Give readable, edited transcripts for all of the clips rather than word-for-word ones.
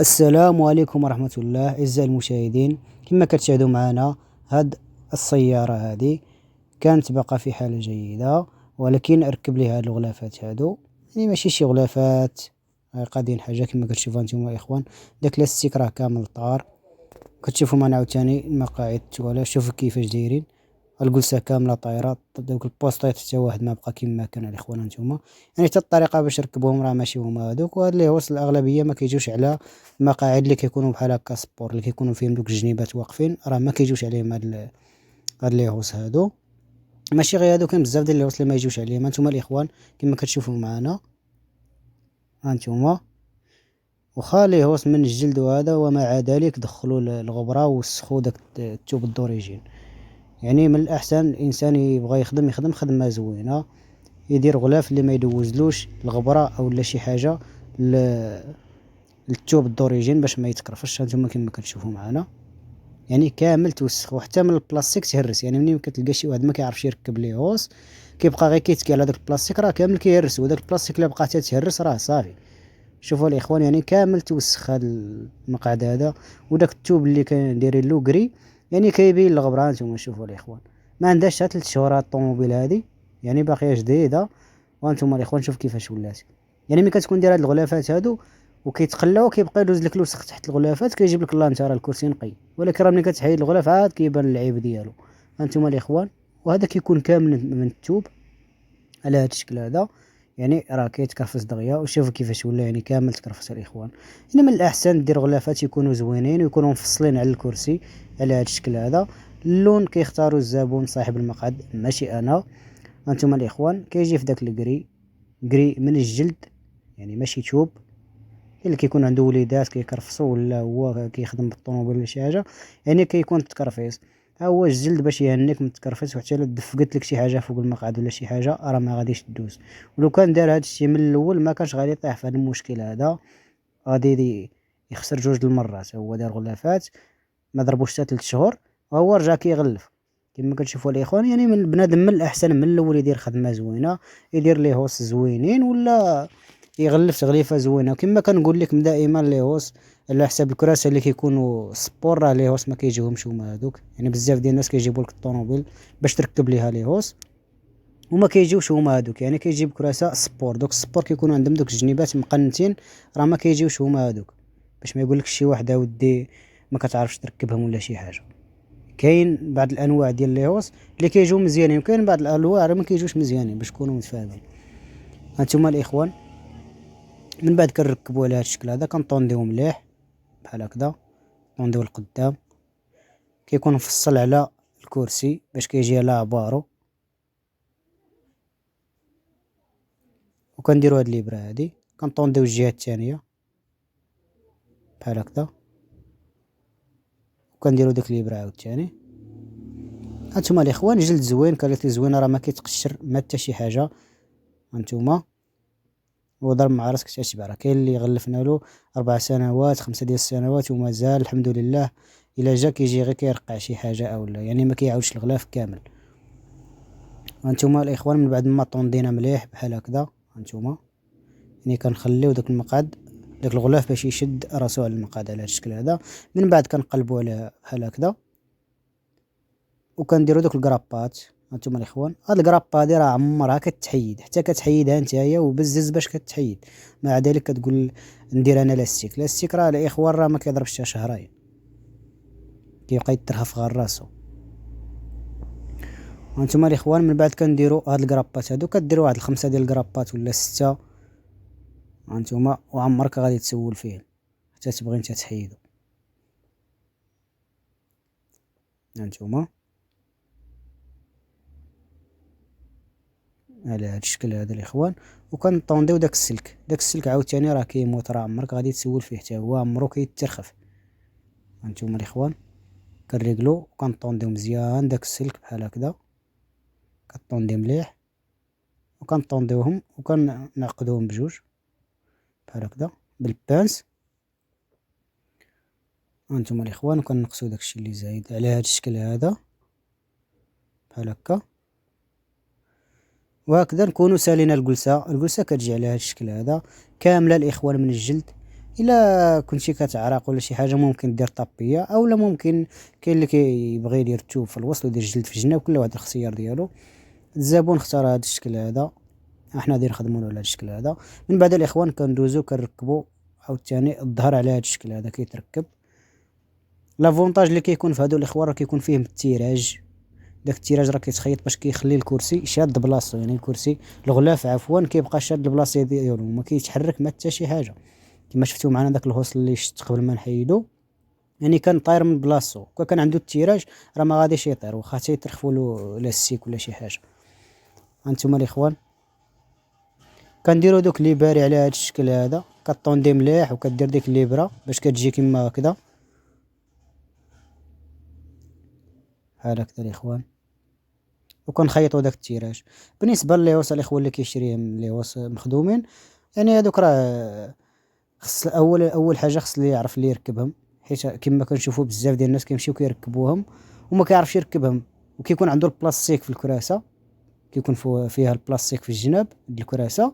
السلام عليكم ورحمة الله أعزائي المشاهدين. كما كتشاهدوا معنا هاد السيارة هذه كانت باقا في حالة جيدة، ولكن ركب ليها هاد الغلافات هادو، يعني ماشي شي غلافات قادين حاجة. كما كتشوفوا نتوما اخوان، داك لاستيك راه كامل طار. كتشوفوا معنا عاوتاني المقاعد ولا شوفوا كيفاش دايرين، الجلسة كاملة طايرة. دوك البوسطيط حتى واحد ما بقى كيما كان الاخوان نتوما. يعني حتى الطريقة باش ركبوهم راه ماشي هما هادوك، وهاد اللي وصل الأغلبية ما كيجيوش على المقاعد اللي كيكونوا بحال هكا سبور، اللي كيكونوا فيهم دوك الجنيبات واقفين، راه ما كيجيوش عليهم هاد لي هوس هادو. ماشي غير هادو، كاين بزاف ديال لي هوس اللي ما يجيوش عليهم. هانتوما الاخوان كما كتشوفوا معنا، هانتوما واخا لي هوس من الجلد وهذا، ومع ذلك دخلوا الغبرة ووسخوا داك التوب الدوريجين. يعني من الأحسن الإنسان يبغى يخدم خدمة زوينة، يدير غلاف اللي ما يدوزلوش الغبرة أو لا شي حاجة للتوب الدوريجين باش ما يتكرفش. هانتوما كما كتشوفوا معنا يعني كامل توسخ، وحتى من البلاستيك تهرس. يعني منين كتلقى شي واحد ما كيعرفش يركب لي هوس، كيبقى غير كيتكي على داك البلاستيك، راه كامل كيهرس. وداك البلاستيك اللي بقى تهرس راه صافي. شوفوا الاخوان، يعني كامل توسخ هذا المقعد هذا. وداك التوب اللي كان دايرين له كري، يعني كيبين الغبره. هانتوما شوفوا الاخوان، ما عندهاش حتى 3 شهور هاد الطوموبيل هذه، يعني باقيه جديده. وانتم الاخوان شوف كيفاش ولات. يعني ملي كتكون داير هاد الغلافات هادو وكيتقلاو، كيبقى يدوز لك الوسخ تحت الغلافات، كيجيب لك الله راه الكرسي نقي. ولكن راه ملي كتحيد الغلاف عاد كيبان العيب ديالو. هانتوما الاخوان، وهذا كيكون كامل من التوب على هذا الشكل هذا. يعني راه كيتكرفس دغيا، وشوفوا كيفاش ولا يعني كامل تكرفس الاخوان. يعني من الاحسن دير غلافات يكونوا زوينين ويكونوا مفصلين على الكرسي على هذا الشكل هذا. اللون كيختاروا الزبون صاحب المقعد ماشي انا. هانتوما الاخوان كيجي في داك الكري، كري من الجلد، يعني ماشي توب. اللي كيكون عنده وليدات كيكرفصوا ولا هو كيخدم بالطوموبيل ولا شي حاجه، يعني كيكون تكرفيص. ها هو الجلد باش يهنيك من التكرفيص. وحتى الا دفقت لك شي حاجه فوق المقعد ولا شي حاجه راه ما غاديش تدوز. ولو كان دار هذا الشيء من الاول ما كانش غادي يطيح في هذا المشكل هذا. غادي يخسر جوج د المرات. هو دار غلافات ما ضربوش حتى 3 شهور وهو رجع كيغلف. كما كتشوفوا الاخوان، يعني من بنادم من الاحسن من الاول يدير خدمه زوينه، يدير ليه هوس زوينين، ولا يغلف تغليفه زوينه. وكما كنقول لكم دائما لي هوس على حساب الكراسي اللي كيكونوا سبور، راه لي هوس ما كيجيوهمش هما هذوك. يعني بزاف ديال الناس كيجيبوا لك الطوموبيل باش تركب ليها لي هوس، وما كيجيوش هما هذوك. يعني كيجيب كراسه سبور، دوك السبور كيكونوا عندهم دوك الجنيبات مقنتين، راه ما كيجيوش هما هذوك. باش ما يقولك شي واحد اودي ما كتعرفش تركبهم ولا شي حاجه. كاين بعض الانواع ديال لي هوس اللي كيجيو مزيانين، وكاين بعض الانواع راه ما كيجيوش مزيانين، باش تكونوا متفاهمين. هانتوما الاخوان من بعد كنركبوا على هذا الشكل هذا، كنطونديو مليح بحال هكذا. طونديو القدام كيكون مفصل على الكرسي باش كيجي على عبارو. وكنديروا هاد الابره هادي، كنطونديو الجهه الثانيه بحال هكذا، وكنديروا ديك الابره عاوتاني. هانتوما الاخوان جلد زوين، كاليتي زوينه، راه ما كيتقشر ما حتى شي حاجه. هانتوما وضرب مع راسك تشبع. راه كاين اللي غلفنا له 4 سنوات 5 ديال السنوات ومازال الحمد لله. الا جا كيجي غير كيرقع شي حاجه او لا، يعني ما كيعاودش الغلاف كامل. هانتوما الاخوان من بعد ما طوندينا مليح بحال هكذا، هانتوما يعني كنخليو داك المقعد داك الغلاف باش يشد راسو على المقعد على هذا الشكل هذا. من بعد كنقلبوا على بحال هكذا، وكنديروا دوك الكرابات. هانتوما الاخوان هاد الكرابه هادي راه عمرها كتحيد، حتى كتحيدها نتايا وبزز باش كتحيد. مع ذلك كتقول ندير انا لاستيك. لاستيك راه الاخوان راه ما كيضربش حتى شهرين، كيبقى يترهف غير راسو. هانتوما الاخوان من بعد كنديروا هاد الكرابات هادو، كديروا واحد 5 ديال الكرابات ولا 6. هانتوما وعمرك غادي تسول فيه حتى تبغي نتا تحيدو. هانتوما على هاد الشكل هذا الاخوان. وكنطونديو داك السلك عاوتاني راه كيموت، راه عمرك غادي تسول فيه حتى هو عمرو كيترخف. هانتوما الاخوان كنريقلو وكنطونديو مزيان داك السلك بحال هكذا. كطوندي مليح وكنطونديوهم وكنعقدوهم بجوج بحال هكذا بالبانس. هانتوما الاخوان وكنقصو داكشي اللي زايد على هذا الشكل هذا بحال هكا. وهكذا نكونوا سالينا الجلسه كتجي على هذا الشكل هذا كامله الاخوان من الجلد. الا كنتي كتعرق ولا شي حاجه ممكن دير طابيه، اولا ممكن كاين اللي كيبغي يدير الثوب في الوسط ويدير الجلد في الجناب، كل واحد الاختيار ديالو. الزبون اختار هذا الشكل هذا، احنا غادي نخدموا له على هذا الشكل هذا. من بعد الاخوان كندوزو كنركبوا عاوتاني الظهر على هذا الشكل هذا كيتركب. لافونتاج اللي كيكون في هادو الاخوان راه كيكون فيه التيراج، داك التيراج راه كيتخيط باش كيخلي الكرسي شاد بلاصتو، يعني الكرسي الغلاف عفوا كيبقى شاد البلاصه ديالو، ما كيتحرك ما حتى شي حاجه. كما شفتوا معنا داك الهوس اللي شت قبل ما نحيدو، يعني كان طاير من بلاصتو، كان عنده التيراج راه ما غاديش يطير واخا تيترخفوا له لاستيك ولا شي حاجه. هانتوما الاخوان كنديروا دوك لي باري على هذا الشكل هذا، كطوندي مليح وكدير ديك الليبره باش كتجي كما هكذا بحال هكذا الاخوان، وكنخيطوا داك التيراج. بالنسبه للهوس الاخوان اللي كيشريهم لهوس مخدومين، يعني هذوك راه خص اول حاجه خص اللي يعرف اللي يركبهم، حيت كما كنشوفوا بزاف ديال الناس كيمشيو كيركبوهم وما كيعرفش يركبهم، وكيكون عنده البلاستيك في الكراسه، كيكون فيها البلاستيك في الجناب د الكراسه،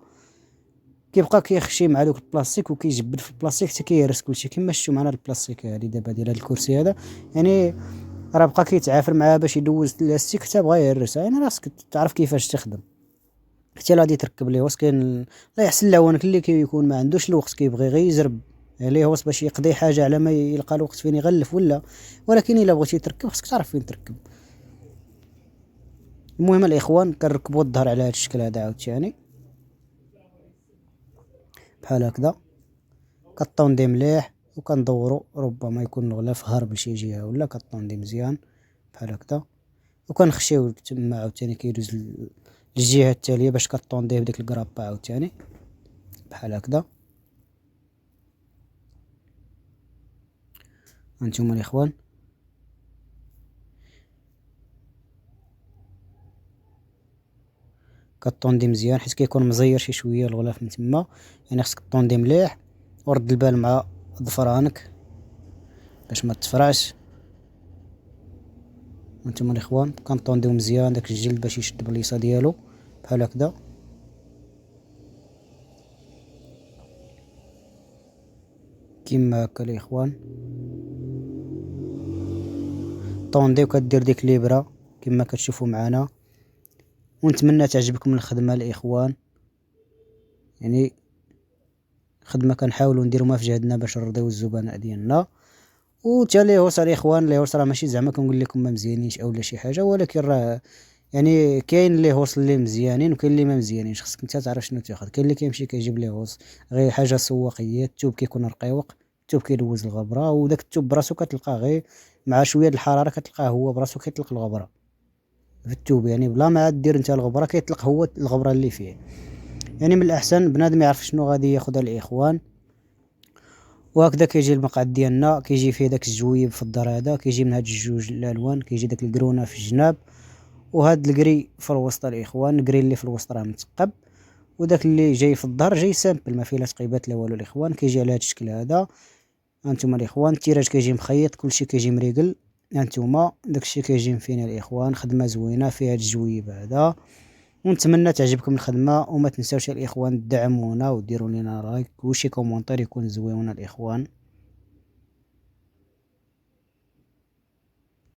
كيبقى كيخشي مع دوك البلاستيك وكيجبد في البلاستيك حتى كيهرس كلشي. كما شفتوا معنا البلاستيك هذه دابا ديال هذا الكرسي هذا، يعني راه بقى كيتعافر معاه باش يدوز اللاستيك حتى بغا يهرسها. يعني راسك تعرف كيفاش تخدم حتى لا غادي تركب ليه واش كاين لا يحسن لهونك اللي كيكون ما عندوش الوقت كيبغي غير يزرب ليه واش باش يقضي حاجه على ما يلقى الوقت فين يغلف ولا. ولكن الا بغيتي تركب خصك تعرف فين تركب. المهم الاخوان كنركبوا الظهر على هذا الشكل هذا عاوتاني بحال هكذا، كطوندي مليح وكندورو، ربما يكون الغلاف هارب لشي جهه ولا كطوندي مزيان بحال هكذا، وكنخشيو تما عاوتاني كيدوز للجهه التاليه باش كطونديه بديك الكرابه عاوتاني بحال هكذا. هانتوما الاخوان كطوندي مزيان حيت كيكون مزير شي شويه الغلاف من تما، يعني خصك طوندي مليح ورد البال مع ظفرانك باش ما تفرعش. هانتوما الاخوان كنطونديو مزيان داك الجلد باش يشد بليصه ديالو بحال هكذا. كيما هكا الاخوان طوندي وكدير ديك ليبره كما كتشوفوا معنا. ونتمنى تعجبكم الخدمه الاخوان، يعني خدمه كنحاولوا نديروا ما في جهدنا باش نرضيو الزبناء ديالنا. وتا ليهوس الاخوان ليهوس راه ماشي زعما كنقول لكم ما مزيانينش اولا شي حاجه، ولكن راه يعني كاين ليهوس اللي مزيانين وكاين اللي ما مزيانينش، خصك انت تعرف شنو تاخذ. كاين اللي كيمشي كيجيب ليهوس غير حاجه سواقيه، الثوب كيكون رقيق، الثوب كيدوز الغبره، وداك الثوب براسو كتلقاه غير مع شويه د الحراره كتلقاه هو براسو كيطلق الغبره في الثوب، يعني بلا ما عاد دير انت الغبره كيطلق هو الغبره اللي فيه. يعني من الاحسن بنادم يعرف شنو غادي ياخذ الاخوان. وهكذا كيجي المقعد ديالنا، كيجي فيه داك الجويب في الدار هذا، كيجي من هاد الجوج الالوان، كيجي داك الكرونه في الجناب وهاد الكري في الوسط الاخوان. الكري اللي في الوسط راه متقب، وداك اللي جاي في الظهر جاي سامبل ما فيه لا تقيبات لا والو الاخوان، كيجي على هاد الشكل هذا. هانتوما الاخوان التيراج كيجي مخيط كلشي كيجي مريقل. هانتوما داكشي كيجي مفينا الاخوان، خدمه زوينه فيها هاد الجويب هذا. ونتمنى تعجبكم الخدمه، وما تنساوش الاخوان تدعمونا وديروا لنا لايك وشي كومونتير يكون زويون الاخوان.